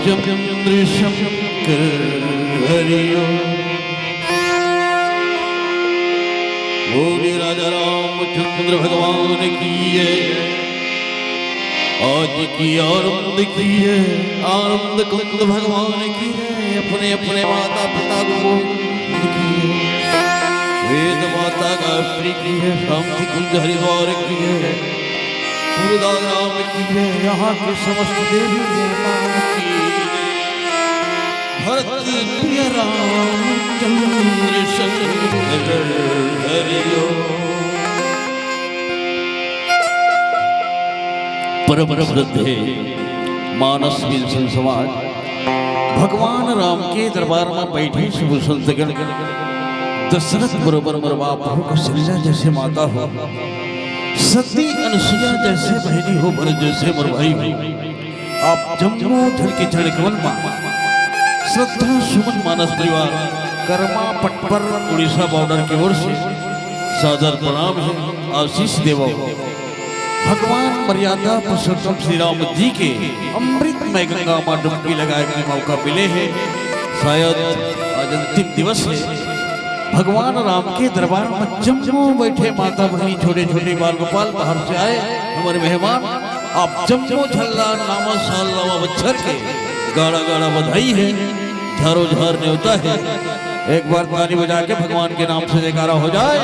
रामचंद्र शंकर हरिओ। बोले राजा रामचंद्र भगवान की है। आज की आनंद की है, आनंद कुंद भगवान की है। अपने अपने माता पिता को की है, वेद माता गायत्री की है, शांति कुंज हरिद्वार की है, राम की है, यहाँ के समस्त देवी देवताओं की। भरत प्रिय रामचंद्र शंकर हरिओ। परम श्रद्धे मानस विलसन समाज भगवान राम के दरबार में बैठे शुभ संतगण, दशरथ बरोबर मरवा प्रभु कौशल्या जैसे माता हो, सती अनुसुईया जैसे बहनी हो, भरत जैसे मरवाई हो। आप जम्मू झल के चढ़ कमल मां श्रद्धा सुमन मानस परिवार कर्मा पटपर उड़ीसा बॉर्डर की ओर से सादर प्रणाम है, आशीष देवो। भगवान मर्यादा पुरुषोत्तम श्री राम जी के अमृतमय गंगा मां डुबकी लगाए के मौका मिले हैं। शायद आज अंतिम दिवस है। भगवान राम के दरबार में जम्मू बैठे माता बहनी छोटे छोटे बाल गोपाल बाहर से आए हमारे मेहमान। आप जम्मू झल्ला नामा साल नवा बच्चर के गाड़ा गाड़ा बधाई है, झारो झार न्योता है। एक बार ताली बजा के भगवान के नाम से जयकारा हो जाए।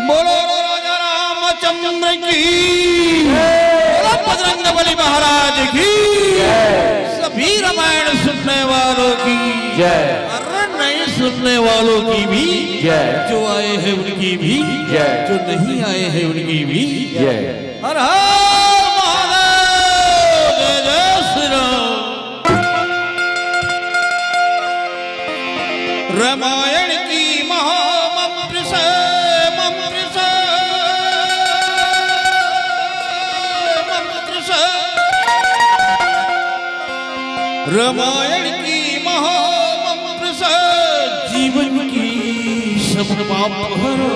बोलो राजा रामचंद्र की, बजरंगबली महाराज की, सभी रामायण सुनने वालों की जय, नहीं सुनने वालों की भी जय, जो आए हैं उनकी भी जय, जो नहीं आए हैं उनकी भी जय। हर हर महादेव, जय जय श्री राम। रामायण की महामंत्र से रामायण की महामंत्र से जीवन की सब पाप हरो।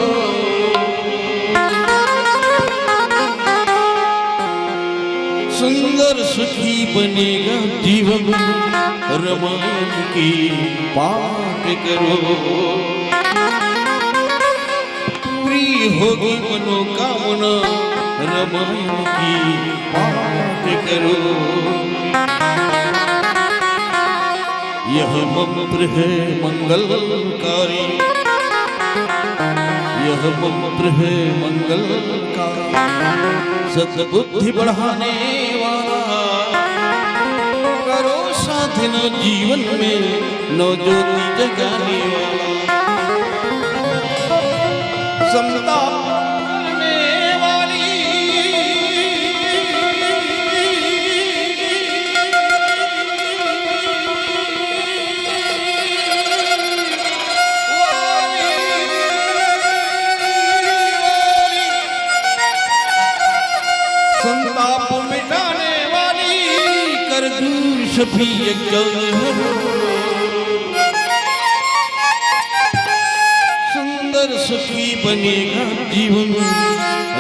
सुंदर सुखी बनेगा जीवन, रामायण की पाठ करो। पूरी होगी मनोकामना, रामायण की पाठ करो। यह मंत्र है मंगलकारी, यह मंत्र है मंगलकारी, सद्बुद्धि बढ़ाने वाला, करो साधना जीवन में नव ज्योति जगाने वाला। समता सुंदर सुखी बनेगा जीवन,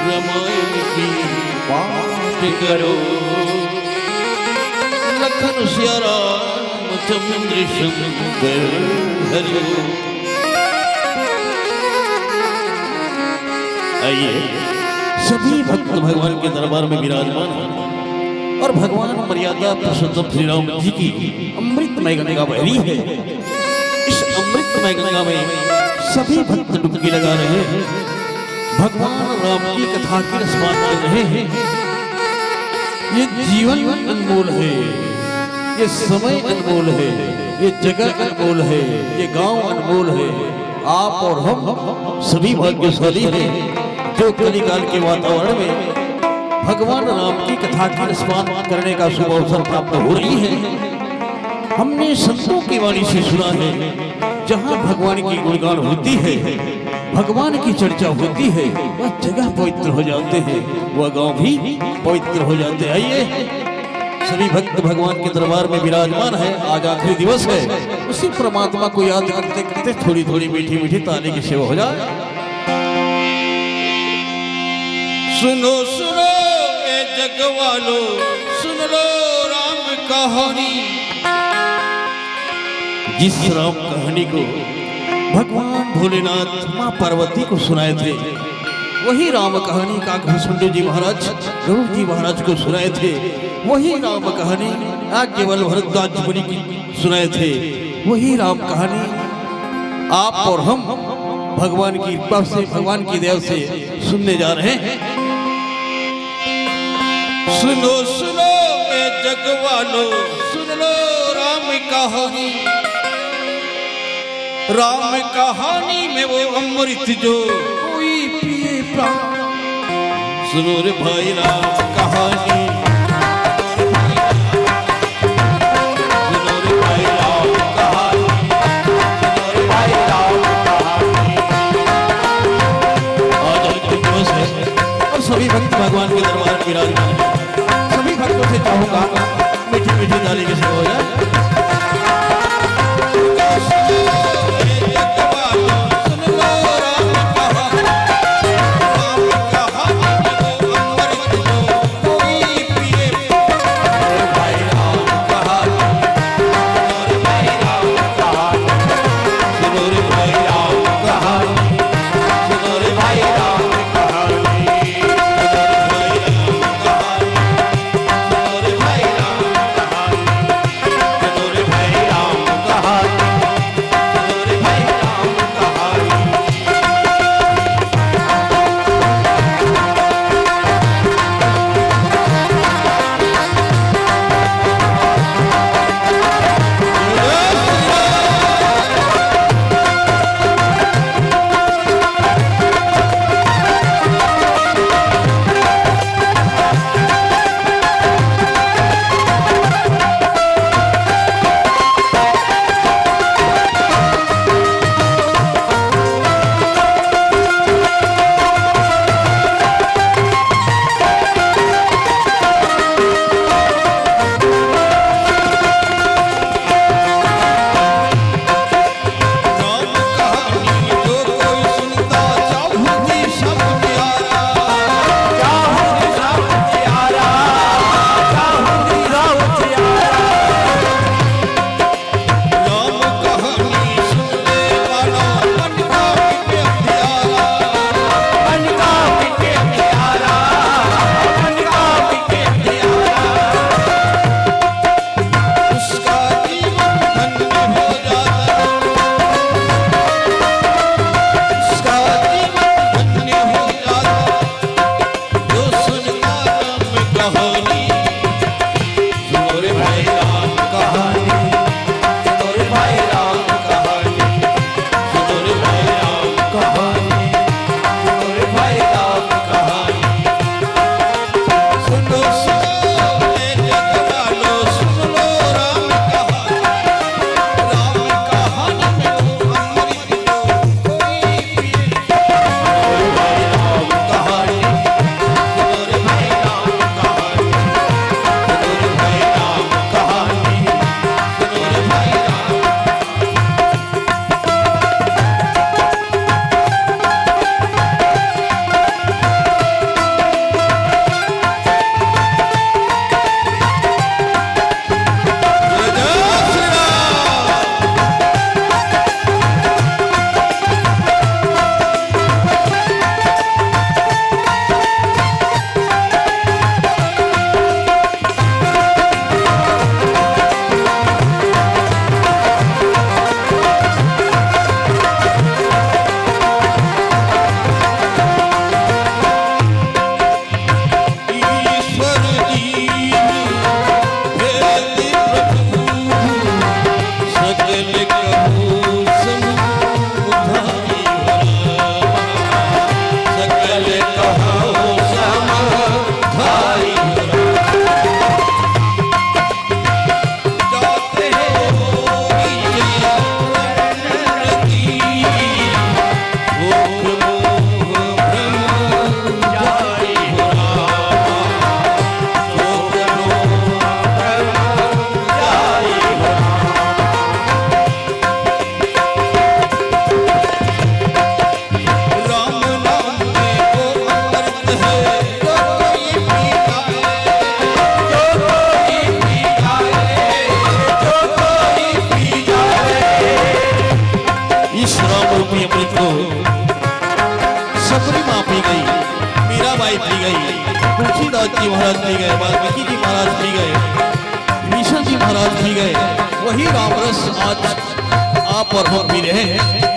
रामायण की पाठ करो। लखन सिया रामचंद्र शंकर हरिओ। आइए सभी भक्त भगवान के दरबार में विराजमान हैं और भगवान मर्यादा पुरुषोत्तम श्री राम जी की अमृतमय गंगा बह रही है। इस अमृतमय गंगा में सभी भक्त डुबकी लगा रहे हैं, भगवान राम की कथा की रसपान कर रहे हैं। ये जीवन अनमोल है, ये समय अनमोल है, ये जगह अनमोल है, ये गांव अनमोल है। आप और हम सभी भाग्यशाली हैं जो कलिकाल के वातावरण में भगवान राम की कथा की रसपान करने का शुभ अवसर प्राप्त हो रही है। हमने संतों की वाणी से सुना है, जहाँ भगवान की गुणगान होती है, भगवान की चर्चा होती है, वह जगह पवित्र हो जाते हैं, वह गांव भी पवित्र हो जाते हैं। आइए सभी भक्त भगवान के दरबार में विराजमान है। आज आखिरी दिवस है, उसी परमात्मा को याद करते करते थोड़ी थोड़ी मीठी मीठी ताली की सेवा हो जाए। सुनो सुनो जग वालो, सुन लो कहानी। जिस राम कहानी को भगवान भोलेनाथ माँ पार्वती को सुनाए थे, वही राम कहानी काकभूषुंड जी महाराज गरुड़ जी महाराज को सुनाए थे। वही राम कहानी केवल भरद्वाज मुनि की सुनाए थे। वही राम कहानी आप और हम भगवान की कृपा से, भगवान की दया से सुनने जा रहे हैं। सुनो सुनो ए जगवालो, सुन लो राम कहानी। राम कहानी में वो अमृत जो कोई पिए प्राण। सुनो रे भाई राम कहानी, सुनो रे भाई राम कहानी, सुनो रे भाई राम कहानी। आज दिवस है और सभी भक्त भगवान के दरबार में विराजमान हैं। सभी भक्तों से चाहूंगा मीठी मीठी ताली के साथ हो जाए। सुन लो राम कहानी, राम कहानी में वो अमृत जो कोई महाराज भी गए, वाल्मीकि जी महाराज भी गए, विभीषण जी महाराज भी गए, वही रामरस आज आप और हम भी रहे हैं।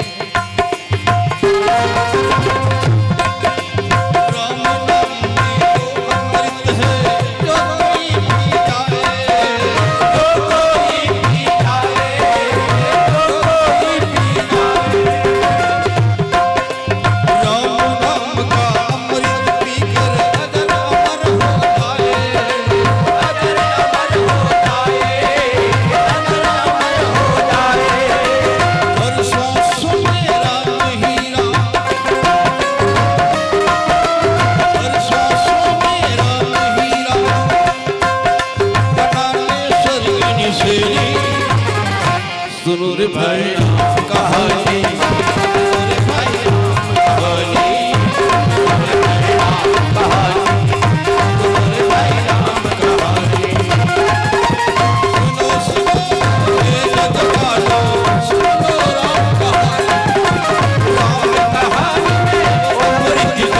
सुनो रे भाई कहानी, सुनो रे भाई कहानी, सुनो रे भाई कहानी, सुनो सुनो ये जग वालो, सुनो राम कहानी, राम कहानी में अमृत जो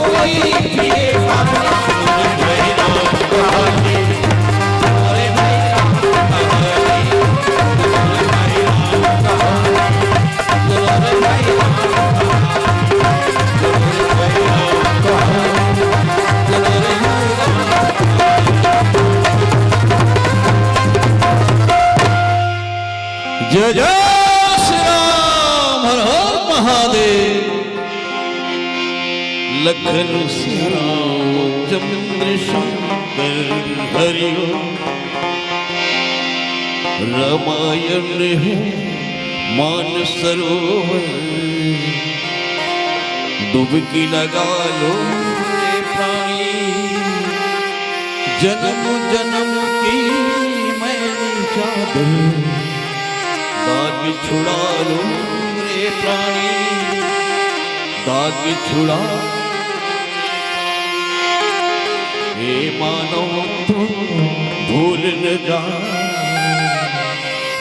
कोई पिए पानी, सुनो रे भाई राम कहानी, सुनो रे भाई राम कहानी, जय जय श्री राम, हर हर महादेव। लखन सिया राम चंद्र शंकर हरि ओम। रामायण है मान सरोवर, डुबकी लगा लो रे प्राणी, जन्म जन्म की मैंने चादर दाग छुड़ा लो रे प्राणी, दाग छुड़ा। हे मानो तुम भूल न जा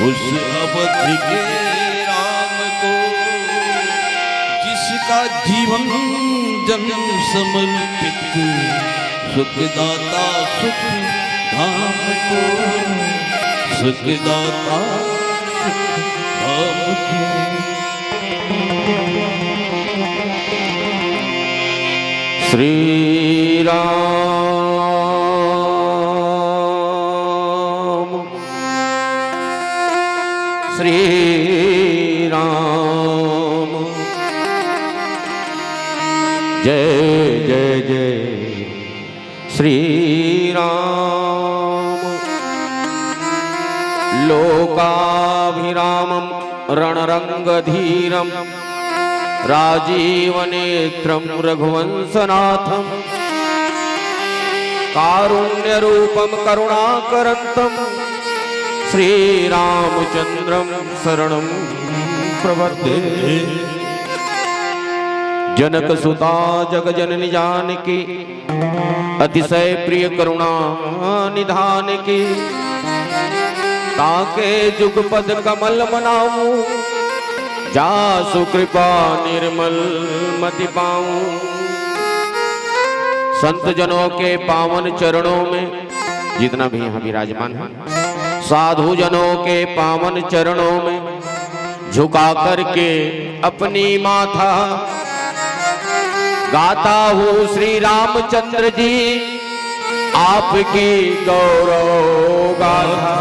उस अवध के राम को, जिसका जीवन जन्म समर्पित सुखदाता सुख धाम को, सुखदाता श्री राम, श्री राम, जय जय जय श्री राम। लोकाभिरामं रणरंगधीरं राजीवनेत्रं रघुवंशनाथं, कारुण्यरूपं करुणाकरन्तं श्रीरामचन्द्रं शरणं प्रपद्ये। जनकसुता जगजननी जानकी, अतिशय प्रिय करुणा निधान की, ताके जुगपद कमल मनाऊं, जासु कृपा निर्मल मति पाऊं। संत जनों के पावन चरणों में, जितना भी यहाँ विराजमान है, साधु जनों के पावन चरणों में झुका करके अपनी माथा गाता हूँ श्री रामचंद्र जी आपकी गौरव गाथा।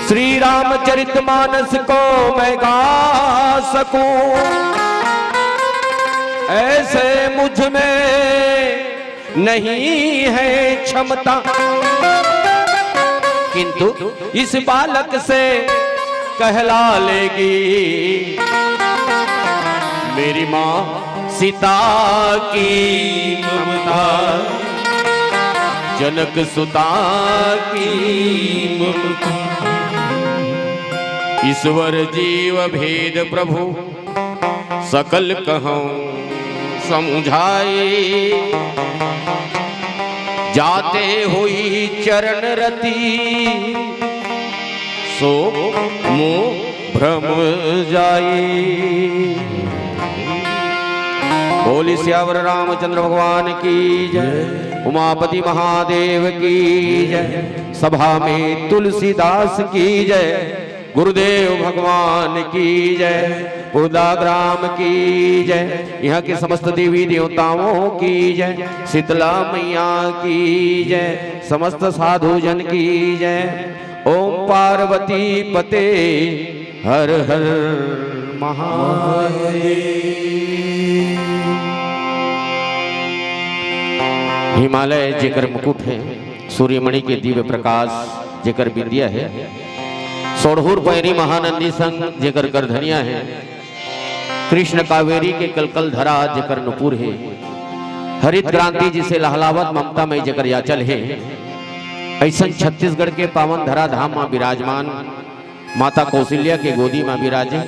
श्री रामचरितमानस को मैं गा सकूं, ऐसे मुझ में नहीं है क्षमता, किंतु इस बालक से कहला लेगी मेरी माँ सीता की ममता, जनक सुता की ममता। ईश्वर जीव भेद प्रभु सकल कहूं समझाए, जाते हुई चरण रति सो मोह भ्रम जाए। बोली सियावर रामचंद्र भगवान की जय। उमापति महादेव की जय। सभा में तुलसीदास की जय। गुरुदेव भगवान की जय। पुरदाग्राम की जय। यहाँ के समस्त देवी देवताओं की जय। शीतला मैया की जय। समस्त साधु जन की जय। ओम पार्वती पते हर हर महादेव। हिमालय जेकर मुकुट है, सूर्यमणि के दिव्य प्रकाश जेकर बिंदिया है, सोढ़ूर पैरी महानंदी संग जेकर करधनिया है, कृष्ण कावेरी के कलकल धरा जेकर नुपुर है, हरित क्रांति जिसे लहलावत ममता में जेकर याचल है, ऐसा छत्तीसगढ़ के पावन धरा धाम में विराजमान माता कौशल्या के गोदी में विराजे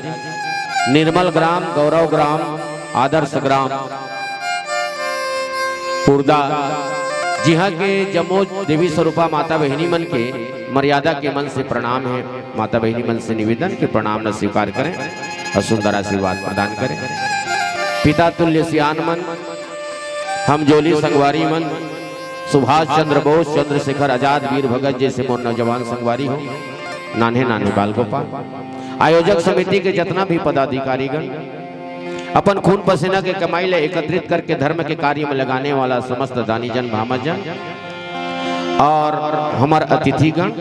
निर्मल ग्राम, गौरव ग्राम, आदर्श ग्राम पुरदा, जिहा के जमोज देवी स्वरूपा माता बहिनी मन के मर्यादा के मन से प्रणाम है। माता बहिनी मन से निवेदन के प्रणाम न स्वीकार करें और सुंदर आशीर्वाद प्रदान करें। पिता तुल्य सियान मन, हम जोली संगवारी मन, सुभाष चंद्र बोस, चंद्रशेखर आजाद, वीर भगत जैसे मोर नौजवान संगवारी हो, नान्हे नान्हे बाल गोपाल, आयोजक समिति के जितना भी पदाधिकारीगण, अपन खून पसीना के कमाई ले एकत्रित करके धर्म के कार्य में लगाने वाला समस्त दानी जन, भामजन और हमार अतिथिगण,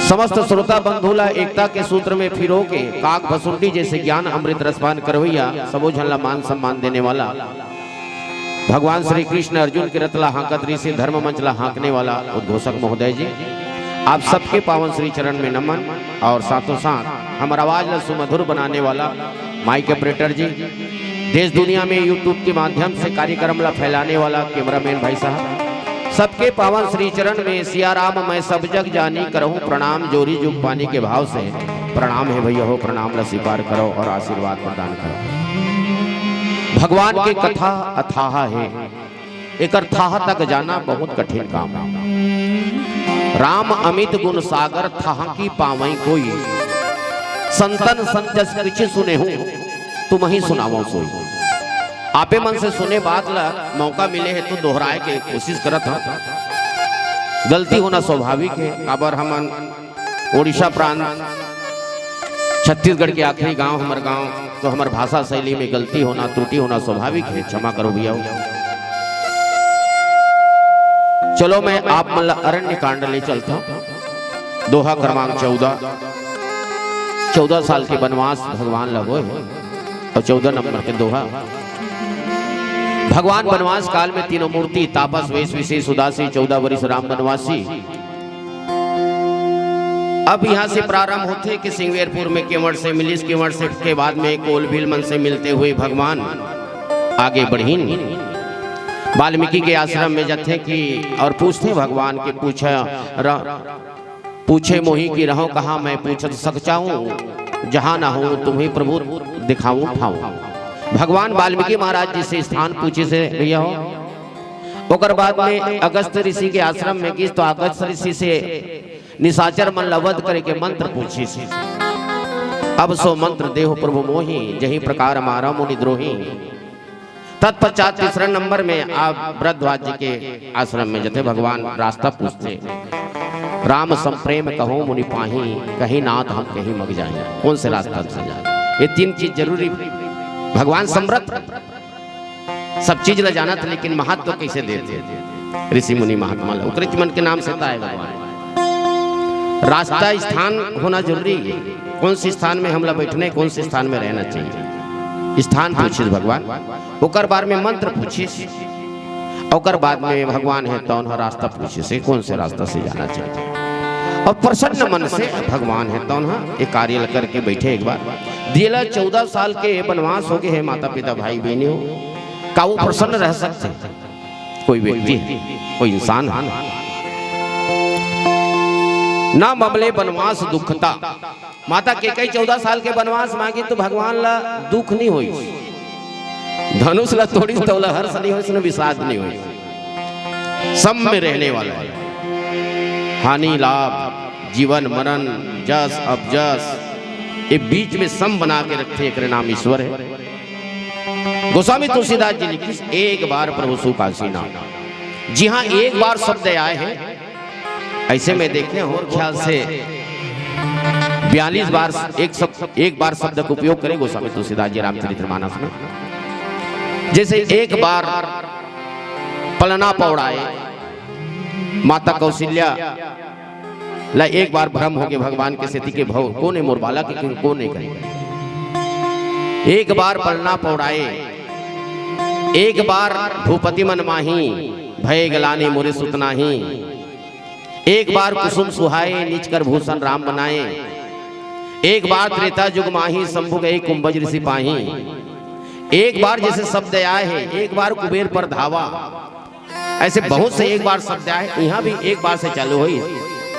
समस्त श्रोता बंधुला एकता के सूत्र में फिरो के काक भसुंडी जैसे ज्ञान अमृत रसपान करवैया सबो झन ला मान सम्मान देने वाला भगवान श्री कृष्ण अर्जुन के रतला हाकत ऋषि धर्म मंचला हाँकने वाला उद्घोषक महोदय जी, आप सबके पावन श्री चरण में नमन। और साथों साथ हमारा आवाज ला सुमधुर बनाने वाला माइक ऑपरेटर जी, देश दुनिया में यूट्यूब के माध्यम से कार्यक्रम ला फैलाने वाला कैमरामैन भाई साहब, सबके पावन श्री चरण में सिया राम मैं सब जग जानी करहूं प्रणाम, जोरी जुग पानी के भाव से प्रणाम है भैया हो, प्रणाम ला स्वीकार करो और आशीर्वाद प्रदान करो। भगवान के कथा अथाह है, एक थाह तक जाना बहुत कठिन काम है। राम अमित गुण सागर थाह की पावई कोई, संतन संजस किछ सुने हूं तुम ही सुनावो सोई। आपे मन से सुने बात ला मौका मिले है तो दोहराए के कोशिश करत ह। गलती होना स्वाभाविक है, काबर हमन ओडिशा प्रांत छत्तीसगढ़ के आखिरी गांव हमार गांव, तो हमार भाषा शैली में गलती होना त्रुटि होना स्वाभाविक है, क्षमा करो भैया। चलो मैं आप मन अरण्य कांड ले चलता हूं। दोहा क्रमांक 14 साल के वनवास भगवान लगो है और 14 नंबर के दोहा। भगवान वनवास काल में तीनों मूर्ति तापस वेश विशेष उदासी 14 वर्ष राम वनवासी। अब यहाँ से प्रारंभ होते कि सिंगवेरपुर में केवड़ से मिलिस, केवड़ से के बाद में कोलभील मन से मिलते हुए भगवान आगे बढ़ीन वाल्मीकि के आश्रम में जाते कि और पूछते भगवान के पूछे मोही की रहो कहाँ मैं पूछ सकचाऊं, जहां ना हो तुम्हें प्रभु दिखाऊं ठाऊं। भगवान वाल्मीकि महाराज जी से स्थान पूछे से भैया हो। ओकर बाद में अगस्त ऋषि के आश्रम में किस तो अगस्त ऋषि से निशाचर मन लवध करे के मंत्र पूछी से। अब सो मंत्र देहो प्रभु मोही, जही प्रकार मारा मुनि द्रोही। तत्पश्चात तीसरा नंबर में आप भरद्वाज जी के आश्रम में जते भगवान रास्ता पूछते, राम संप्रेम कहो मुनि पाही, कहीं नाथ हम कहीं मग जाए, कौन से रास्ता से जाए। ये तीन चीज जरूरी। भगवान समृद्ध सब चीज ला जाना था, लेकिन महत्व तो कैसे देते ऋषि मुनि महात्मा उत्कृष्ट मन के नाम से है भगवान। रास्ता स्थान होना जरूरी है, कौन से स्थान में हमला बैठने, कौन से स्थान में रहना चाहिए, स्थान पूछिस भगवान। ओकर बार में मंत्र पूछिस, ओकर बाद में भगवान है तो रास्ता पूछे से कौन से रास्ता से जाना चाहिए। और प्रसन्न मन से भगवान है तो एक कार्य करके बैठे। एक बार दिला 14 साल के वनवास हो गए हैं, माता पिता भाई बहनी हो, का वो प्रसन्न रह सकते? कोई व्यक्ति है, कोई इंसान है ना ममले वनवास दुखता। माता के कई 14 साल के वनवास मांगी तो भगवान ला दुख नहीं हुई, धनुष ला तोड़ी तो ला हर्ष नहीं हुई, विषाद नहीं हुई। सब में रहने वाला है, हानि लाभ जीवन मरण जस अपजस ये बीच में सम बना के रखे, एक नाम ईश्वर है। गोस्वामी तुलसीदास जी लिखी एक बार प्रभु सुखासीना। जी हाँ, एक बार शब्द आए हैं, ऐसे में देखे हो ख्याल से 42 बार एक बार शब्द का उपयोग करें गोस्वामी तुलसीदास जी रामचरितमानस में। जैसे एक बार पलना पौड़ाए, माता कौशल्या ला एक बार भ्रम हो गए भगवान के स्थिति के भव कोने मोर बाला के कोने करे। एक बार पलना पौड़ाए, एक बार भूपति मन माही, भय गलाने मोरे सुतनाही। एक बार कुसुम सुहाए, नीच कर भूषण राम बनाए। एक बार त्रेता युग माही, शंभु गए कुंभज ऋषि पाही। एक बार जैसे शब्द आए हैं, एक बार कुबेर पर धावा। ऐसे बहुत से एक बार शब्द आए, यहाँ भी एक बार से चालू हुई।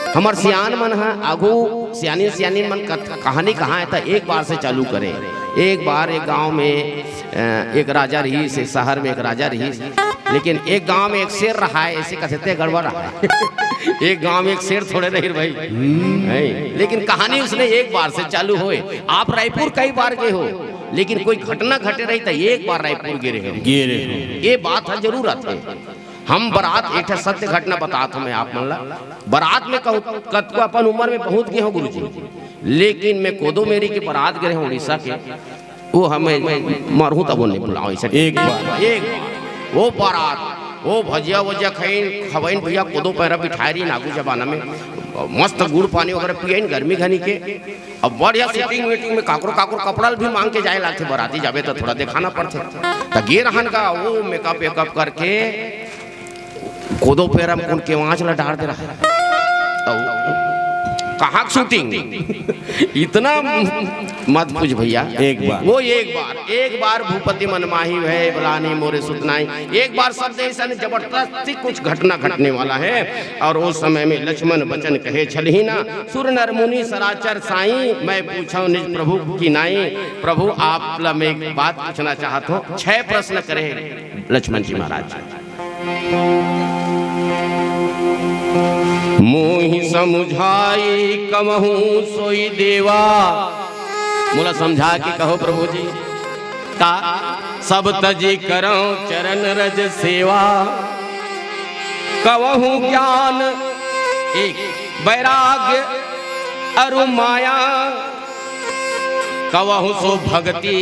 हमार सियान मन है आगू सियानी मन कहानी कहाँ है तो एक बार से चालू करें। एक बार एक गांव में एक राजा रही, से शहर में एक राजा रही, लेकिन एक गांव में एक शेर रहा है, ऐसे कहते गड़बड़ रहा है। एक गांव में एक शेर थोड़े रही भाई नहीं, लेकिन कहानी उसने एक बार से चालू हुए। आप रायपुर कई बार गए हो, लेकिन कोई घटना घटे रही तो एक बार रायपुर गिरे हो, ये बात है जरूरत है। हम बारात एक सत्य घटना बताता हूं मैं आप मन ला। बारात में कहूँ कतको अपन उम्र में बहुत गए हो गुरुजी, लेकिन मैं कोदो मेरी की बारात गए हूँ उड़ीसा के, वो हमें मरहूँ तब नहीं बुलाओ ऐसा। एक बार वो बारात वो भजिया वजिया खवाइन भैया कोदो पैरा बिठाई नागू जमाना में मस्त गुड़ पानी वगैरह पियन गर्मी घनी के। अब बढ़िया सेटिंग मीटिंग में काकरो कपड़ा भी मांग के जाए लाते, बाराती जावे तो थोड़ा दिखाना पड़ते तो गे रहन का वो मेकअप वेकअप करके कोदो पैरा में उनके वाँच ला डाल दे रहा है। कहाँ शूटिंग इतना मत पूछ भैया। एक बार भूपति मन माही भय बलानी मोरे सुतनाई। एक बार शब्द ऐसा जबरदस्ती कुछ घटना घटने वाला है। और उस समय में लक्ष्मण बचन कहे छलही ना, सुर नर मुनि सराचर साई, मैं पूछा निज प्रभु की नाई। प्रभु आप मैं एक बात पूछना चाहता हूँ। 6 प्रश्न करे लक्ष्मण जी महाराज। मोहि समुझाई कमहू सोई देवा। मोला समझा के कहो प्रभु जी का सब तजी करो चरण रज सेवा। कवहू ज्ञान एक वैराग्य अरु माया, कवहू सो भक्ति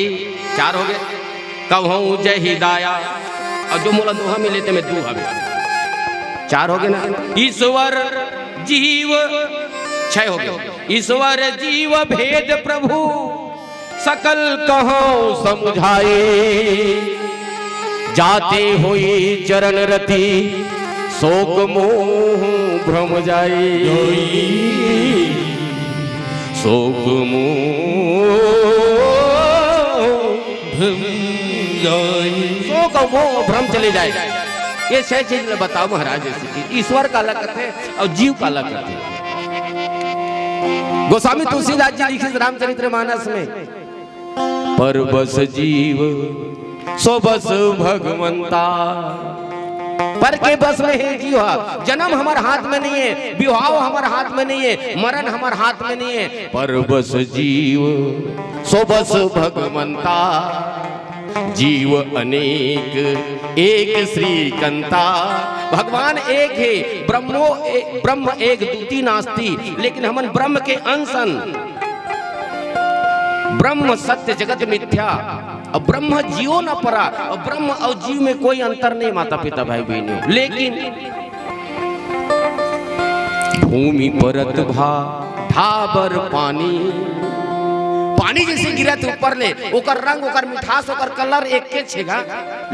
4 हो गए, कवहू जय हिदाया। और जो मोला दोहा में लेते मैं दोहा में 4 हो गए ना। ईश्वर जीव 6 हो गए। ईश्वर जीव भेद प्रभु सकल कहो समझाए। जाते हुई चरण रति शोक मोह भ्रम जाए। शोक मोह शोक मोह भ्रम चले जाए। ये 6 चीज बताओ महाराज। ईश्वर का अलग है और जीव का अलग है। गोस्वामी तुलसीदास जी लिखे रामचरितमानस में, पर बस जीव सो बस भगवंता। पर के बस में है जीव। जन्म हमारे हाथ में नहीं है, विवाह हमारे हाथ में नहीं है, मरण हमारे हाथ में नहीं है। पर बस जीव सो बस भगवंता। जीव अनेक एक श्रीकंता। भगवान एक है, ब्रह्म एक द्वितीय नास्ति। लेकिन हम ब्रह्म के अंशन, ब्रह्म सत्य जगत मिथ्या। और ब्रह्म जीवो न परा। और ब्रह्म और जीव में कोई अंतर नहीं माता पिता भाई बहनों। लेकिन भूमि परत भा ढाबर पानी जैसे गिरत ऊपर ले, ओकर रंग ओकर मिठास ओकर कलर एक के छेगा।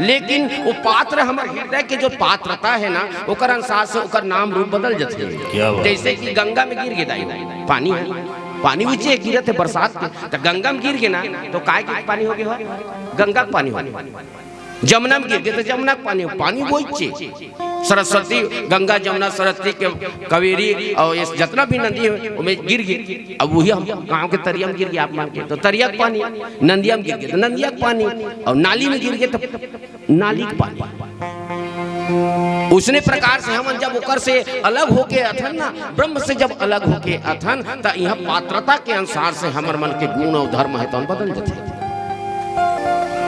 लेकिन वो पात्र हमारे हृदय के जो पात्रता है ना, ओकर अनुसार से ओकर नाम रूप बदल जाते। जैसे कि गंगा में गिर गया पानी है, पानी ऊंचे गिरत है बरसात के, तो गंगा में गिर गए ना तो काय के पानी हो गया, गंगा का पानी हो गया। जमुना में गिर गए तो जमुना का पानी ऊंचे। सरस्वती गंगा जमुना सरस्वती के कावेरी और ये जितना भी नदी है उसमें गिर गई। अब वही हम गाँव के तरिया में गिर गया, आप मान के तो तरिया का पानी, नदिया में गिर गए तो नदिया का पानी, और नाली में गिर गए तो नाली का पानी। उसने प्रकार से हम जब ओकर से अलग होके अथन ना, ब्रह्म से जब अलग होके अथन तो यह पात्रता के अनुसार से हमार मन के गुण और धर्म है तो बदल जाते।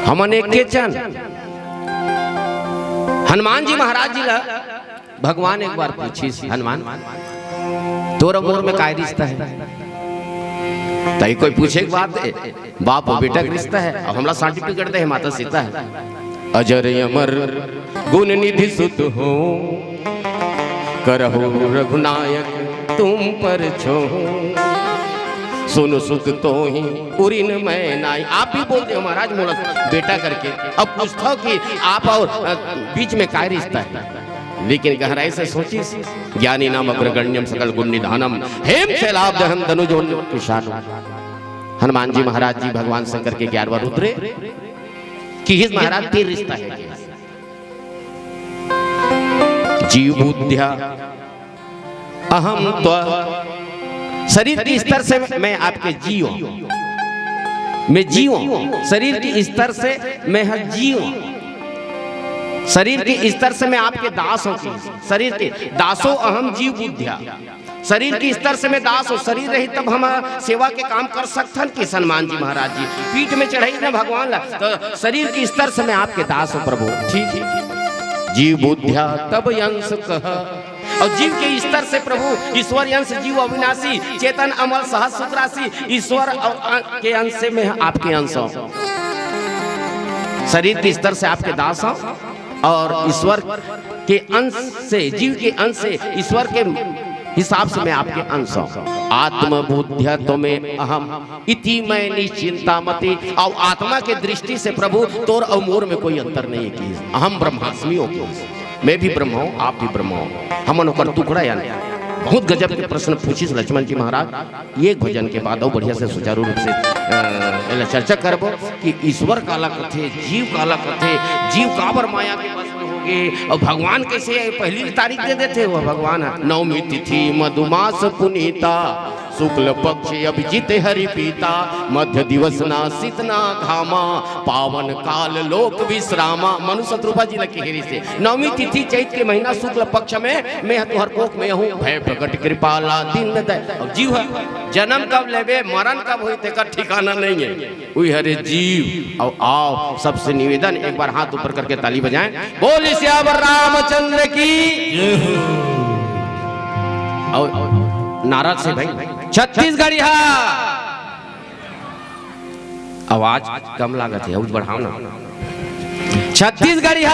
हमने के चन हनुमान जी महाराज जी ला भगवान एक बार पूछी हनुमान तोरा मोर में काय रिश्ता है? तई कोई पूछे एक बात है, बाप और बेटा का रिश्ता है। अब हमरा सर्टिफिकेट दे माता सीता है। अजर अमर गुण निधि सुत हो करहु रघुनायक तुम पर छो सुन सुत तो ही उरिन मैं नाई। आप भी बोलते हो महाराज मोड़ा बेटा करके। अब पूछता कि आप और बीच में काय रिश्ता है? लेकिन गहराई से सोची ज्ञानी नाम अग्रगण्यम सकल गुण निधानम हेम शैलाब्दहम धनुजोन किशान। हनुमान जी महाराज जी भगवान शंकर के 11वां रुद्र कि हिज महाराज तीन रिश्ता है जीव बुद्ध्या अहम तो शरीर के स्तर से मैं आपके जीव मैं जीव शरीर के स्तर से मैं जीव शरीर के स्तर से मैं आपके दास हूँ। शरीर के दासो अहम जीव बुद्धिया शरीर के स्तर से मैं दास हूँ। शरीर रही तब हम सेवा के काम कर सकते कि हनुमान जी महाराज जी पीठ में चढ़ाई ना भगवान ला तो शरीर के स्तर से मैं आपके दास हूँ प्रभु। ठीक है जीव बुद्धिया तब अंश कह और जीव के स्तर से प्रभु ईश्वर अंश जीव अविनाशी चेतन अमर सहज सुखराशि ईश्वर के अंश से मैं आपके अंश हूँ। शरीर के स्तर से आपके दास हूँ और ईश्वर के अंश से जीव के अंश से ईश्वर के हिसाब से मैं आपके अंश हूँ। आत्मबुद्ध्या तो में अहम इति मैं निश्चिंता मति। और आत्मा के दृष्टि से प्रभु तोर और मोर में कोई अंतर नहीं है कि अहम ब्रह्मास्मि हो मैं भी ब्रह्म हूँ आप भी ब्रह्म हो हमन होकर टुकड़ा या बहुत गजब के प्रश्न पूछी लक्ष्मण जी महाराज। ये भजन के बाद और बढ़िया से सुचारू रूप से चर्चा करबो कि ईश्वर काला कथे जीव काला कथे जीव काबर माया के बस में हो गए और भगवान कैसे पहली तारीख दे देते वो भगवान नवमी तिथि मधुमास पुनीता शुक्ल पक्ष अभिजित हरि पीता मध्य दिवस ना शीतना घामा पावन काल लोक विश्रामा। मनु शत्रुपा जी लकी हेरी से नवमी तिथि चैत के महीना शुक्ल पक्ष में मैं तुहर कोख में हूँ भय प्रकट कृपाला दिन में दे। जीव है जन्म कब लेबे मरण कब हुई तेकर ठिकाना नहीं है वही हरे जीव। और आओ सबसे निवेदन एक बार हाथ ऊपर करके ताली बजाएं बोल श्यावर रामचंद्र की। और नाराज से भाई छत्तीसगढ़ी आवाज कम लागत है बढ़ाओ ना। छत्तीसगढ़ी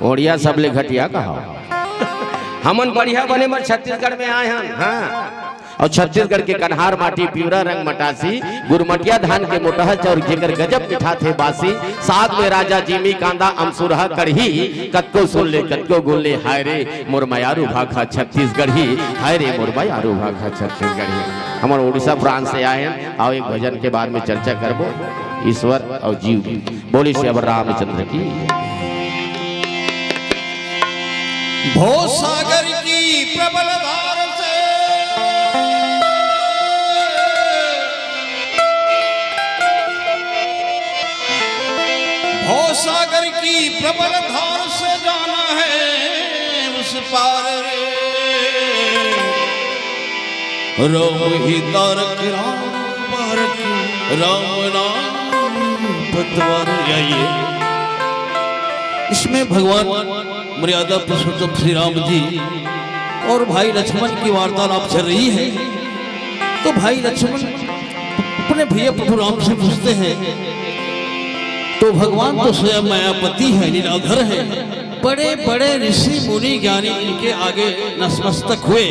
ओडिया सब ले घटिया कहा हमन बढ़िया बने मर छत्तीसगढ़ में आए हैं। हाँ और छत्तीसगढ़ के कन्हार माटी पिवरा रंग मटासी गुरमटिया धान के मोटहच और जेकर गजब मिठा थे बासी साथ में राजा जीमी कांदा अमसुरहा कढ़ी कत्को सुन ले कत्को गोल ले हाय रे मोर मयारू भाखा छत्तीसगढ़ी हाय रे मोर मयारू भाखा छत्तीसगढ़ी। हमारे उड़ीसा प्रांत से आए हैं। आओ एक भजन के बाद में चर्चा करबो ईश्वर और जीव बोली श्यावर रामचंद्र की। भो सागर की प्रबल धार से भो सागर की प्रबल धार से जाना है उस पार रे राम ही तारक राम बारक राम नाम पतवार। आइए इसमें भगवान मर्यादा पुरुषोत्तम श्री राम जी और भाई लक्ष्मण की वार्तालाप चल रही है। तो भाई लक्ष्मण अपने भैया प्रभु राम से पूछते हैं तो भगवान तो स्वयं मायापति है लीलाधर है बड़े बड़े ऋषि मुनि ज्ञानी इनके आगे नतमस्तक हुए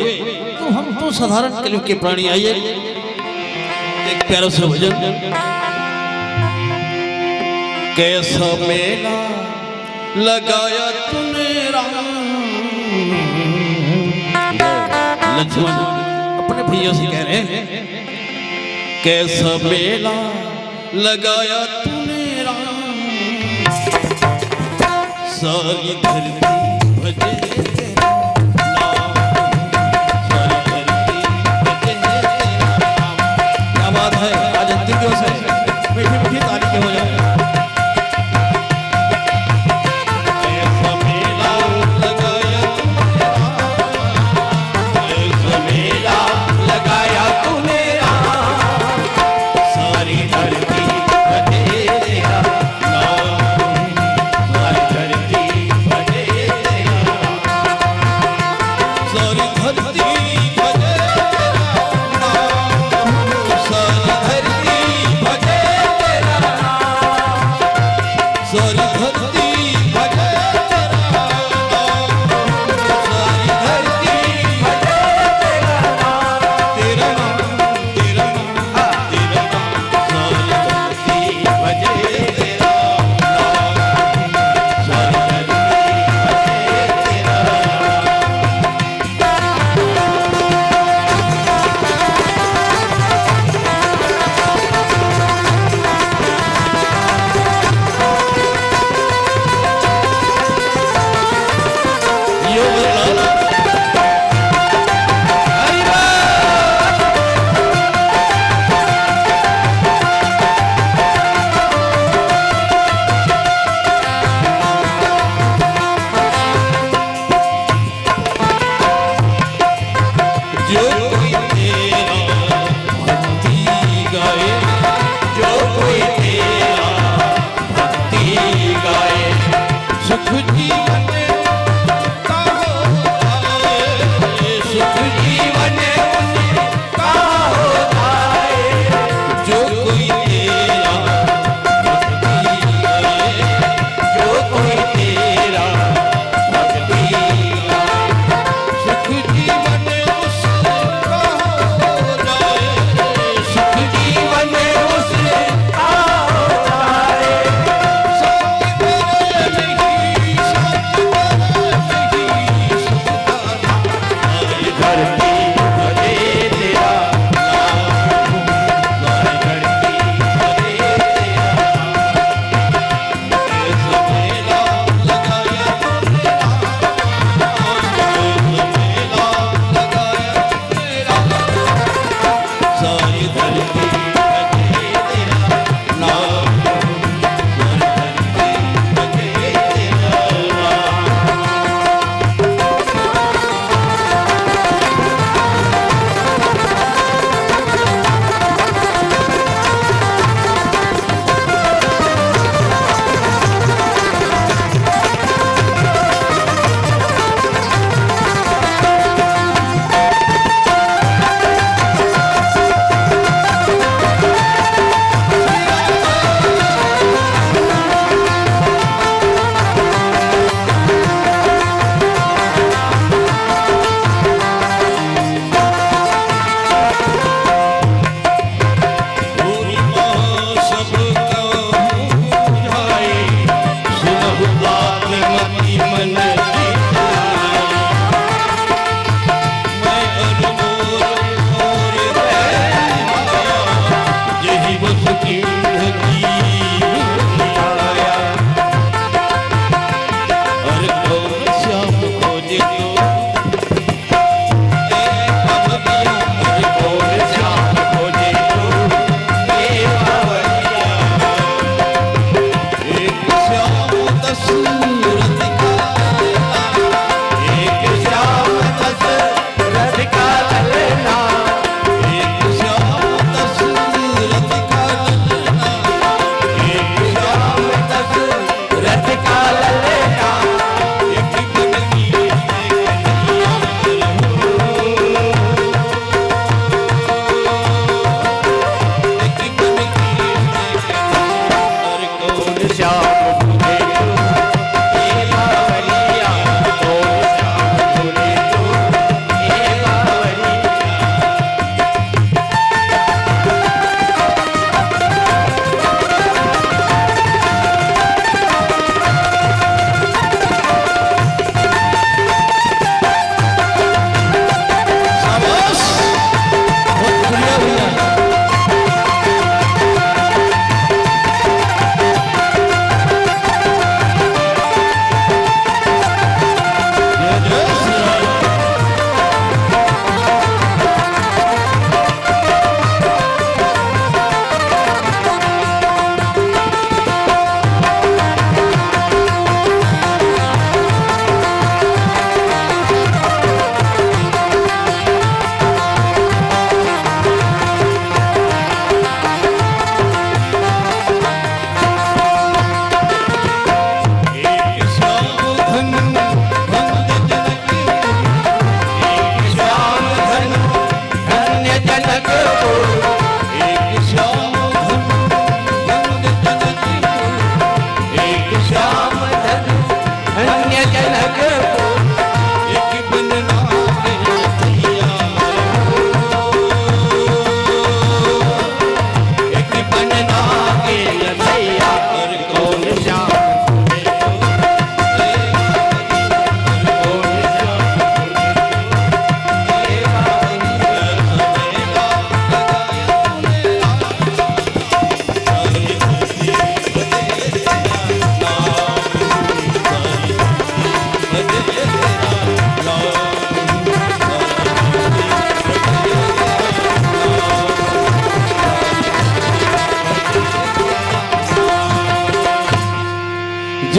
तो हम तो साधारण कलयुग के प्राणी। आइए एक प्यारा सा भजन। कैसा मेला लगाया तूने राम। लक्ष्मण अपने भैया से कह रहे हैं कैसा मेला लगाया तूने राम सारी धरती भजे तेरा नाम सारी धरती भजे तेरा नाम। क्या बात है आज अंतिम दिवस है मीठी मीठी ताली के हो जाए। सारी धरती भजे धरती भजे तेरा नाम, सारी धरती भजे तेरा नाम, सारी धरती भजे तेरा नाम, सारी धरती भजे तेरा नाम, तेरा नाम, तेरा नाम, तेरा नाम, सारी धरती भजे तेरा नाम, सारी धरती भजे तेरा यो लाला हरि जो कोई तेरा भक्ति गाए, जो कोई तेरा भक्ति गाए, सुख जीवन का होता है, सुख जीवन का होता है, जो कोई तेरा भक्ति गाए, जो कोई तेरा भक्ति गाए, सुख जीवन उसका हो जाए, सुख जीवन उसका हो जाए, साथ तेरे नहीं, साथ तेरे नहीं, सुख का नाम, धरती भजे तेरा नाम, सारी धरती भजे तेरा नाम, ऐसा मेला लगाया तेरा नाम, मेला लगाया तेरा नाम, सारी धरती भजे तेरा नाम, सारी धरती भजे तेरा नाम।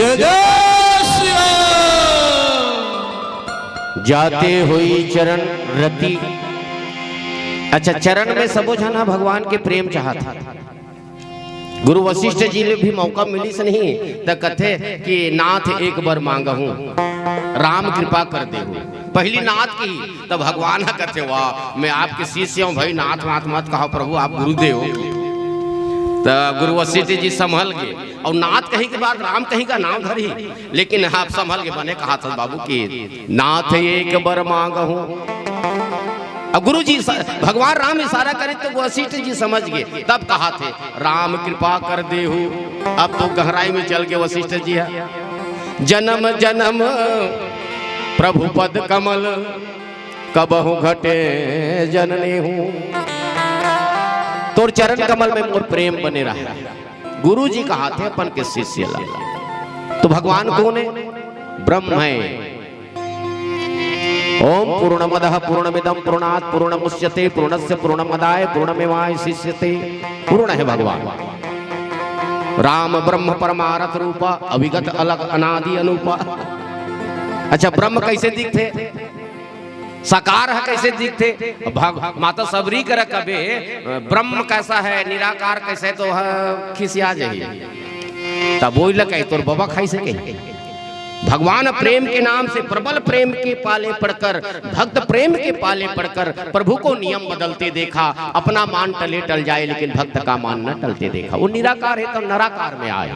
जय जय श्री राम। जाते हुई चरण रति। अच्छा, चरण में सबो जना भगवान के प्रेम चाहता। गुरु वशिष्ठ जी ने भी मौका मिली से नहीं तो कथे कि नाथ एक बार मांगा हूं, राम कृपा कर दे। पहली नाथ की तो भगवान कथे वाह मैं आपके शिष्य हूं भाई, नाथ नाथ मत कहो प्रभु, आप गुरुदेव हो। तो गुरु वशिष्ठ जी संभल गए और नाथ कहीं के बाद राम कहीं का नाम धरी, लेकिन आप संभल के बने कहा था बाबू की नाथ एक बार मांग हूं। अब गुरु जी भगवान राम इशारा करे तो वशिष्ठ जी समझ गए, तब कहा थे राम कृपा कर दे हो। अब तो गहराई में चल के वशिष्ठ जी है जन्म जन्म प्रभु पद कमल कबहु घटे जनने हूं। तोर चरण कमल में मोर प्रेम बने रहा। गुरु जी कहा थे अपन के शिष्य ला। तो भगवान कौन है? ब्रह्म है। ओम पूर्णमदः पूर्णमिदं पूर्णात् पूर्णमुच्यते पूर्णस्य पूर्णमदाय पूर्णमेवावशिष्यते। पूर्ण है भगवान। राम ब्रह्म परमारथ रूपा अविगत अलग अनादि अनुपा। अच्छा, ब्रह्म कैसे दिखते? साकार है कैसे दिखते? माता सबरी कर कबे ब्रह्म कैसा है निराकार कैसे तो खिसिया जाइए तब बोल लगे तोर बाबा कैसे कही। भगवान प्रेम के नाम से प्रबल प्रेम के पाले पड़कर भक्त प्रेम के पाले पड़कर प्रभु को नियम बदलते देखा। अपना मान टले टल जाए लेकिन भक्त का मान न टलते देखा। वो निराकार है तो नराकार में आए।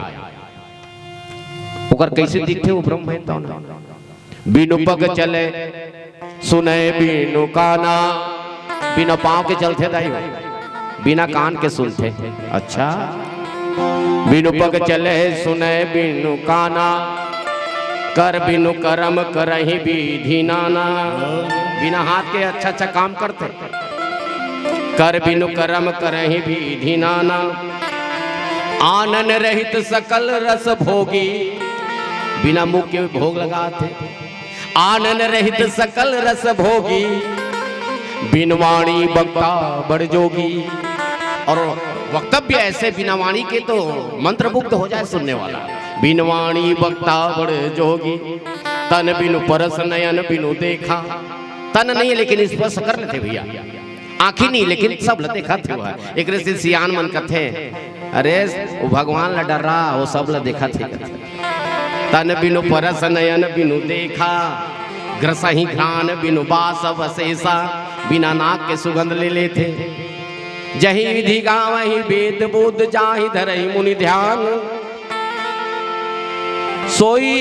ओकर कैसे दिखते? वो ब्रह्म है तो बिनु पग चले सुने बिनु काना। बिना पांव के चलते दाई बिना कान के सुनते। अच्छा, बिनु पग चले सुने बिनु काना कर बिनु कर्म करहि विधि नाना। बिना हाथ के अच्छा अच्छा काम करते। कर बिनु कर्म करहि विधि नाना। आनन रहित सकल रस भोगी। बिना मुंह के भोग लगाते। आनन रहित सकल रस भोगी बिन वाणी वक्ता बड़ जोगी। और वक्तव्य ऐसे बिना वाणी के तो मंत्रमुग्ध हो जाए सुनने वाला। बिन वाणी वक्ता बड़ जोगी तन बिनु परस नयन बिनु देखा। तन नहीं लेकिन स्पर्श कर लेते भैया, आंखी नहीं लेकिन सब ल देखा थे। एक से सियान मन कथे अरे वो भगवान ला डर रहा वो सब ल देखा थे। तन बिनु परस नयन बिनु देखा ग्रसही घ्राण बिनु बास वशेषा। बिना नाक के सुगंध ले लेते। जही विधि गावहि वेद बोध जाहि धरहि मुनि ध्यान। सोई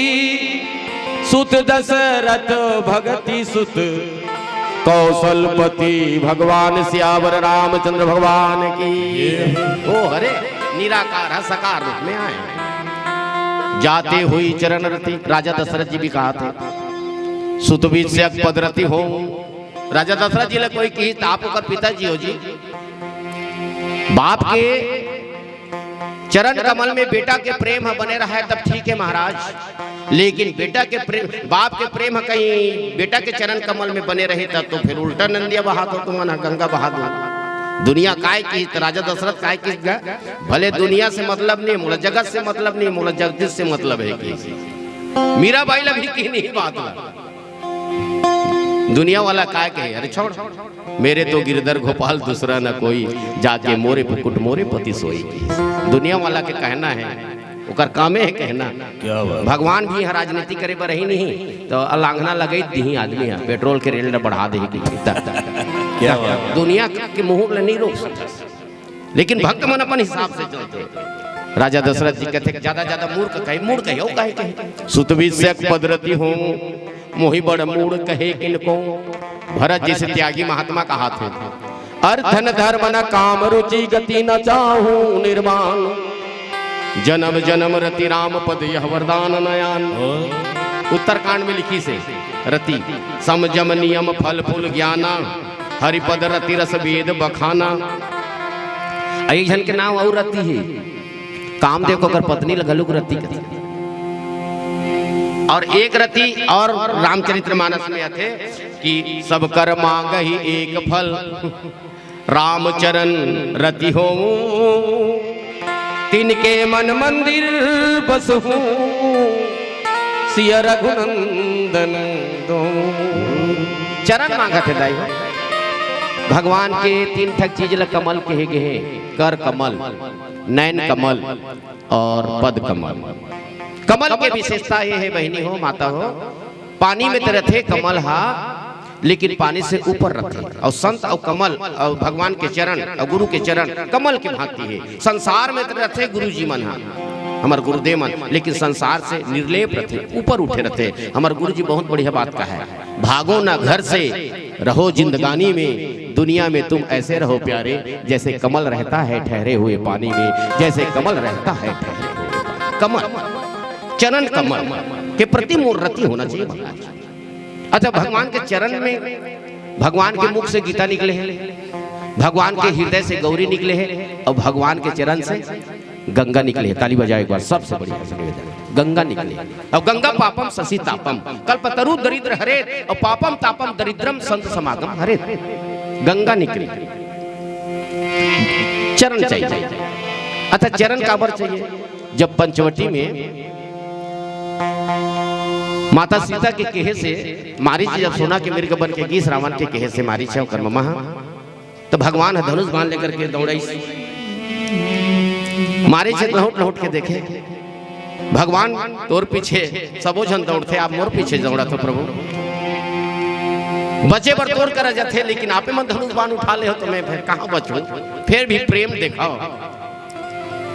सुत दशरथ भगति सुत कौशलपति भगवान सियावर रामचंद्र भगवान की। ओ हरे निराकार है सकार रूप में आए। जाते हुई चरण रति। राजा दशरथ जी भी कहा था सुत विषयक पदरति हो। राजा दशरथ जी ने कोई कही आप का पिताजी हो जी। बाप के चरण कमल में बेटा के प्रेम बने रहा है तब ठीक है महाराज, लेकिन बेटा के प्रेम बाप के प्रेम कहीं बेटा के चरण कमल में बने रहे तब तो फिर उल्टा नंदिया बहा दो तुम गंगा बहा दो। दुनिया काय की राजा दशरथ काय की भले दुनिया से मतलब नहीं, मोला जगत से मतलब नहीं, मोला जगदीश से मतलब है कि मीराबाई लगी की नहीं बात। दुनिया वाला काय कहे अरे छोड़ मेरे तो गिरधर गोपाल दूसरा न कोई जाके मोरे पुकुट मोरे पति सोई। दुनिया वाला के कहना है ओकर कामे है कहना। क्या बात। भगवान भी यहाँ राजनीति करे पर ही नहीं तो अलांघना लगे दी आदमी है पेट्रोल के रेट बढ़ा दे। क्या बात। दुनिया के मुंह नहीं रोक सकता, लेकिन भक्त मन अपन हिसाब से चलते। राजा दशरथ जी कहते ज्यादा ज्यादा मूर्ख कहे मूड कहे कहे सुत विषयक पदरति हो मोहि बड़ मूड कहे किनको। भरत जी से त्यागी महात्मा कहा थे अर्थन धर्म न काम रुचि गति न चाहूं निर्माण। जन्म जन्म रति राम पद यह वरदान नयान। उत्तरकांड में लिखी से रति समजम नियम फल फूल ज्ञाना हरिपद रति रस वेद बखाना। एक जन के नाम और रति है कामदेव को कर पत्नी लगलुक रति के। और एक रति और रामचरितमानस में थे कि सब कर मांग ही एक फल रामचरण रति हो तिनके मन मंदिर बसहूं। सिया रघुनंदन दो। चरण मांगा थे दाई भगवान के तीन ठक चीज ल कमल कहे गए, कर कमल, नैन कमल और पद कमल। कमल के विशेषता ये है बहनी हो माता हो, पानी में तो रथे कमल हा लेकिन पानी से ऊपर रखे, और संत और कमल और भगवान के चरण और गुरु के चरण कमल की भांति है। संसार में तो रथे गुरु जी मन हा हमार गुरुदेव मन, लेकिन संसार से निर्लेप रहते, ऊपर उठे रहते। हमार गुरु जी बहुत बढ़िया बात का है, भागो ना घर से, रहो जिंदगानी में, दुनिया में तुम ऐसे रहो प्यारे जैसे कमल रहता है ठहरे हुए पानी में, जैसे कमल रहता है ठहरे हुए। कमल चरण कमल के प्रति मूर्ति होना चाहिए महाराज। अच्छा, भगवान के चरण में, भगवान के मुख से गीता निकले हैं, भगवान के हृदय से गौरी निकले हैं, और भगवान के चरण से गंगा निकले। ताली बजाओ एक बार सबसे बढ़िया गंगा निकले। और गंगा पापम शशि तापम कल्पतरु दरिद्र हरे, और पापम तापम दरिद्रम संत समागम हरे। गंगा निकले, चरण चाहिए। अच्छा, चरण काबर चाहिए? जब पंचवटी में माता सीता के कहे से मारी जब सोना के मिर्ग बन के गीस रावण के कहे से मारी छे ओकर ममा, तो भगवान धनुष बाण लेकर के दौड़ाई मारे से लौट लौट के देखे भगवान तोर पीछे सबो जन दौड़ते, आप मोर पीछे दौड़ा तो प्रभु बचे बर तोड़ कर जाते, लेकिन आपे मन धनुष बाण उठा ले हो तो मैं फिर कहाँ बचूं? फिर भी प्रेम दिखाओ।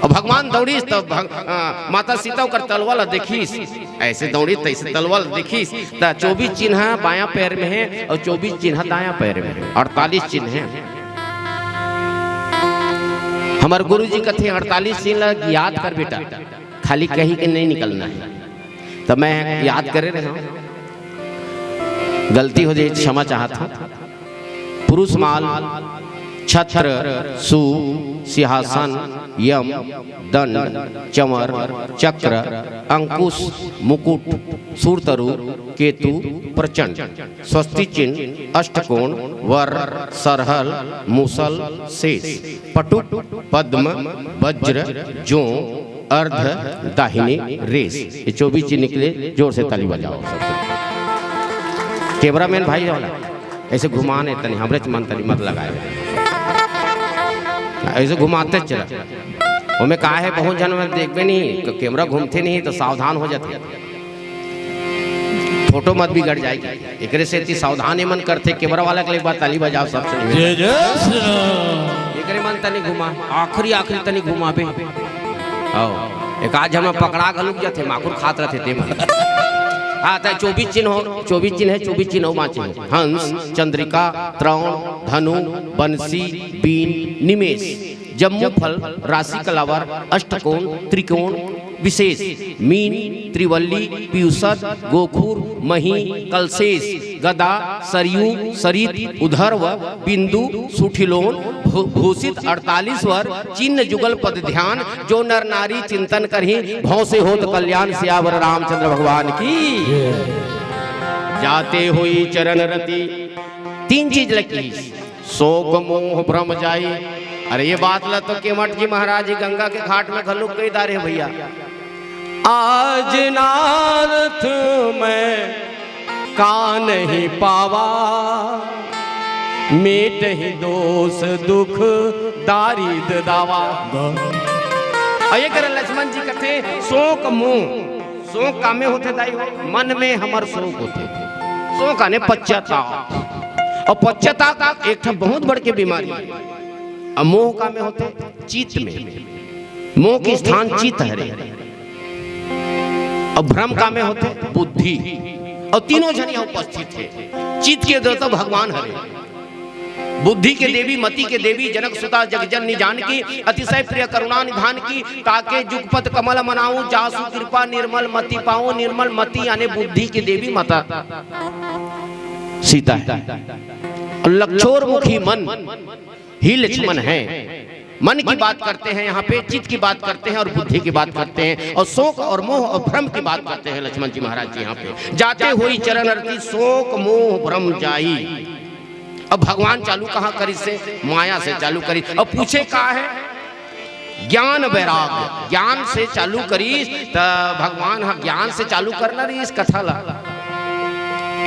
और भगवान दौड़ीस तो माता सीता कर तलवार देखीस, ऐसे दौड़ी तैसे तलवार देखीस, 24 चिन्ह बायां पैर में है और 24 चिन्ह दायां पैर में है, 48 चिन्ह है। हमारे गुरु जी कहते 48 चिन्ह याद कर बेटा, खाली कहीं के नहीं निकलना है। तो मैं याद करे रहा, गलती हो जाए क्षमा चाहता। पुरुष माल, छत्र, सु, सिंहासन, यम, दंड, चमर, चक्र, अंकुश, मुकुट, सूरतरु, केतु, प्रचंड, स्वस्ति चिन्ह, अष्टकोण, वर, सरहल, मूसल, शेष, पटुक, पद्म, वज्र, जो, अर्ध, दाहिनी, रेस। ये 24 चिन्ह निकले। जोर से ताली बजाओ। कैमरामैन भाई वाला ऐसे घुमाने तनी हमरे मन तनी मत लगाए, ऐसे घुमाते चला। वो में कहा है बहुत जन में देखबे नहीं, कैमरा घूमते नहीं तो सावधान हो जाते, फोटो मत बिगड़ जाएगी। एक से इतनी सावधानी मन करते। कैमरा वाला के लिए बात ताली बजाओ सबसे। जय जय श्री राम। एक मन तनी घुमा, आखिरी आखिरी तनी घुमाबे। आओ एक आज हम पकड़ा गलुक जाते, माकुर खात रहते ते मन। हाँ, 24 चिन्ह हो, 24 चिन्ह है, 24 चिन्ह हो, 5 चिन्ह, हंस, चंद्रिका, त्रौण, धनु, बंसी, बीन, निमेष, जम्मू फल, राशि कलावर, अष्टकोण, त्रिकोण, विशेष, मीन, त्रिवल्ली, पीयूषद, गोखुर, मही, कलशेष, गदा, सरयू, सरित, उधर्व, बिंदु, सुठिलोन, भूषित 48 वर, चिन्ह जुगल पद ध्यान, जो नर नारी चिंतन करही, भौ से होत कल्याण, सियावर रामचंद्र भगवान की। जाते हुई चरण रति, 3 चीज लगी, शोक मोह भ्रम जाई। अरे ये बात ला तो केवट जी महाराज जी गंगा के घाट में घलुक कई दारे भैया। आज नारथ में का नहीं पावा, मेट ही दोष दुख दारिद दावा। ये कर लक्ष्मण जी कहते शोक मोह, शोक का में होते दाई मन में हमर शोक होते, शोक आने पश्चाताप, और पश्चाताप एक बहुत बड़ के बीमारी है। मोह का में होते चित्त में, मोह की स्थान चित्त हरे, और भ्रम का में होते बुद्धि, और तीनों जन यहाँ उपस्थित है। चित्त के देवता भगवान हरे, बुद्धि के देवी मति के देवी जनक सुता जगजननी जानकी, अतिशय प्रिय करुणा निधान की, ताके जुगपत कमल मनाऊं, जासु कृपा निर्मल मति पाऊं। निर्मल मति यानी बुद्धि की देवी माता सीता है। लक्षोर मुखी मन ही लक्ष्मण है। मन की बात करते हैं यहाँ पे, चित्त की बात करते हैं और बुद्धि की बात करते हैं, और शोक और मोह और भ्रम की बात करते हैं लक्ष्मण जी महाराज जी यहाँ पे। जाते हुई चरण रति, शोक मोह भ्रम जाई। अब भगवान चालू कहाँ करी से? माया से चालू करी। अब पूछे कहा है? ज्ञान वैराग्य ज्ञान से चालू करीस तो भगवान हाँ ज्ञान से चालू करना रही इस कथा ला,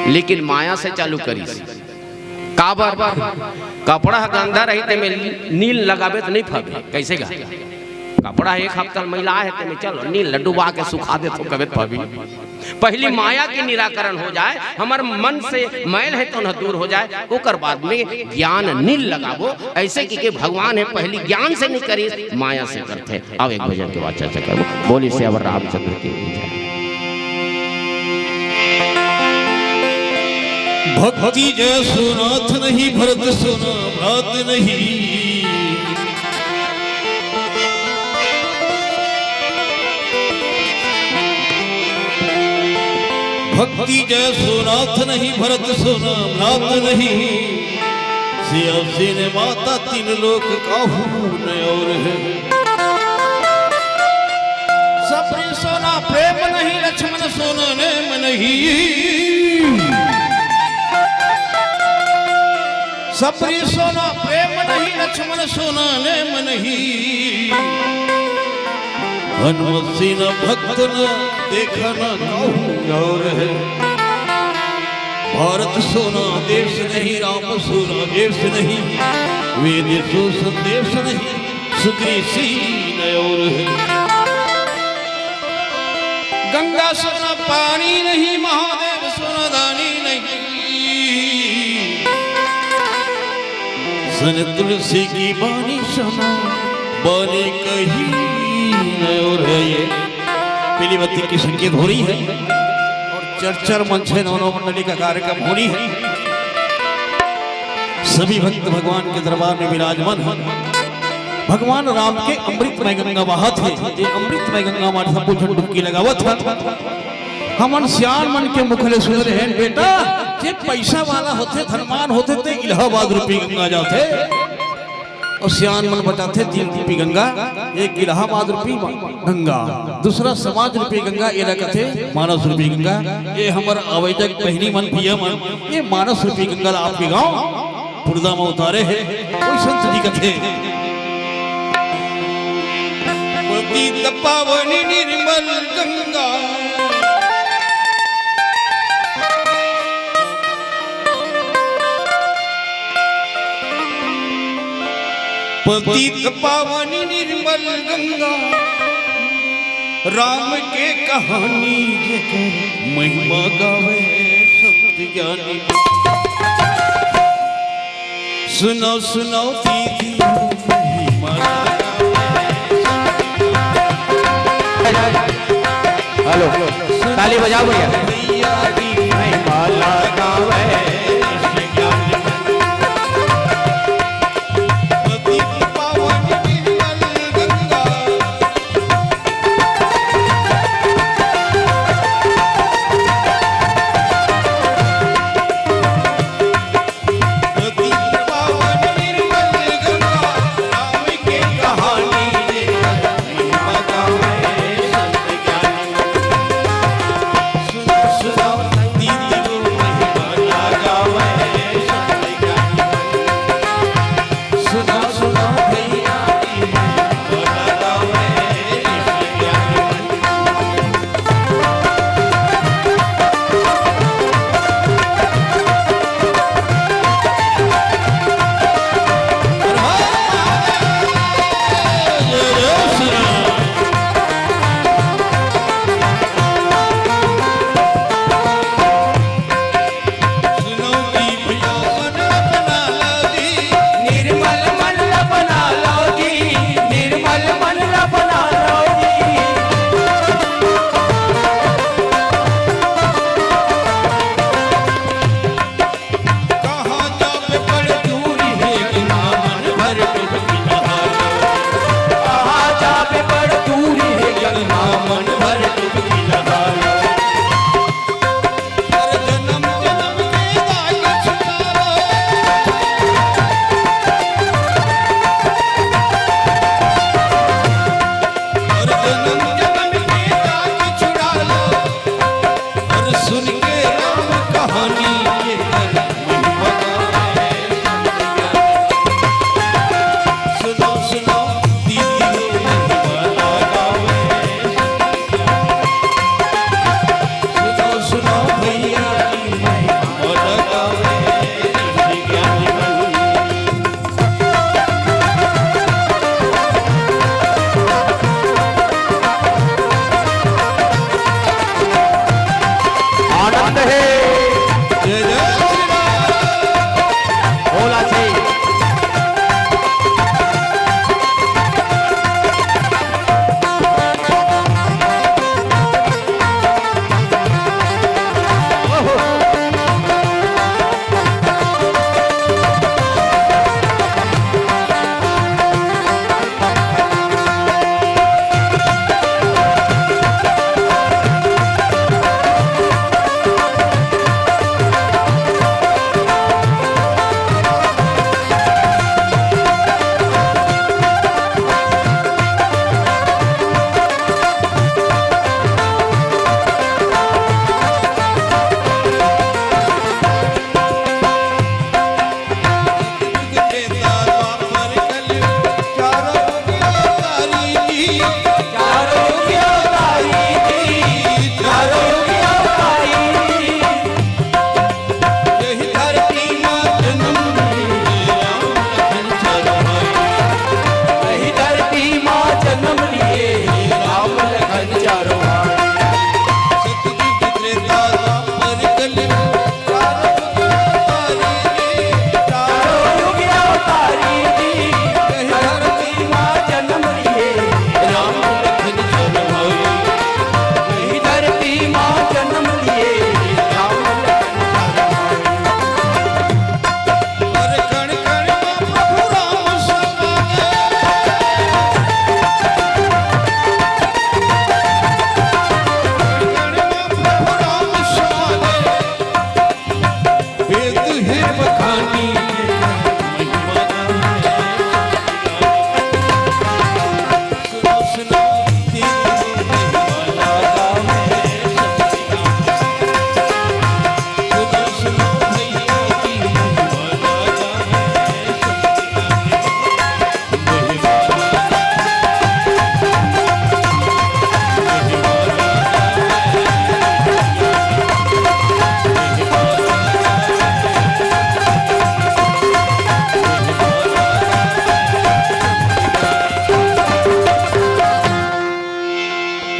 लेकिन माया से चालू करीस काबर कपड़ा गंदा रही ते में नील लगावे तो नहीं फबे कैसे गा कपड़ा एक हफ्ता महिला है ते में चलो नील डुबा के सुखा दे तो कबे फबी। पहली माया के निराकरण हो जाए, हमार मन से मैल है तो न दूर हो जाए, ओकर बाद में ज्ञान नील लगावो। ऐसे कि भगवान है पहली ज्ञान से नहीं करी माया से करते। अब एक भजन के बाद चर्चा करो। बोली श्यावर रामचंद्र की भक्ति जय सुनाथ नहीं, भरत सुना भ्रात नहीं। भक्ति जय सुनाथ नहीं, भरत सुना भ्रात नहीं। सिया सिने माता तीन लोक काहू न और है। सबरी सोना प्रेम नहीं, लक्ष्मण सोना नेम नहीं। सबरी सोना प्रेम नहीं, लक्ष्मण सोना नेम नहीं। हनुमत सिंह भक्त न देखा न कहूँ और है। भारत सोना देश नहीं, राम सोना देश नहीं। वेद सो संदेश नहीं, सुग्री सीन और है। गंगा सोना पानी नहीं, महादेव सोना दानी नहीं। सन तुलसी की बानी सोना बानी कही और है। ये पीली बत्ती की संकेत हो रही है और चर्चर मंच है, दोनों मंडली का कार्यक्रम होनी है। सभी भक्त भगवान के दरबार में विराजमान हैं। भगवान राम के अमृतमय गंगा बहा थे। ये अमृतमय गंगा मार सब कुछ डुबकी लगावत था। हमन सियान मन के मुखले सुन रहे हैं बेटा, जे पैसा वाला होते धनवान होते थे इलाहाबाद रूपी गंगा जाते और सियान मन बताते 3 रूपी गंगा, एक इलाहाबाद रूपी गंगा, दूसरा समाज रूपी गंगा, ये रखते मानस रूपी गंगा। ये हमारा अवैधक बहनी मन पिया मन ये मानस रूपी गंगा आपके गांव पुरदा में उतारे है। कोई संत जी कथे पतित पावनी निर्मल गंगा, पतित पावनी निर्मल गंगा। राम के कहानी जेकर महिमा गावे संत ज्ञानी। सुनो सुनो दीदी महिमा हेलो ताली बजाओ भैया। महिमा गावे दीदी महिमा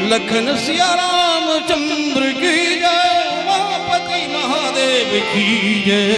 लखन सिया रामचंद्र की जय, उमापति महादेव की जय।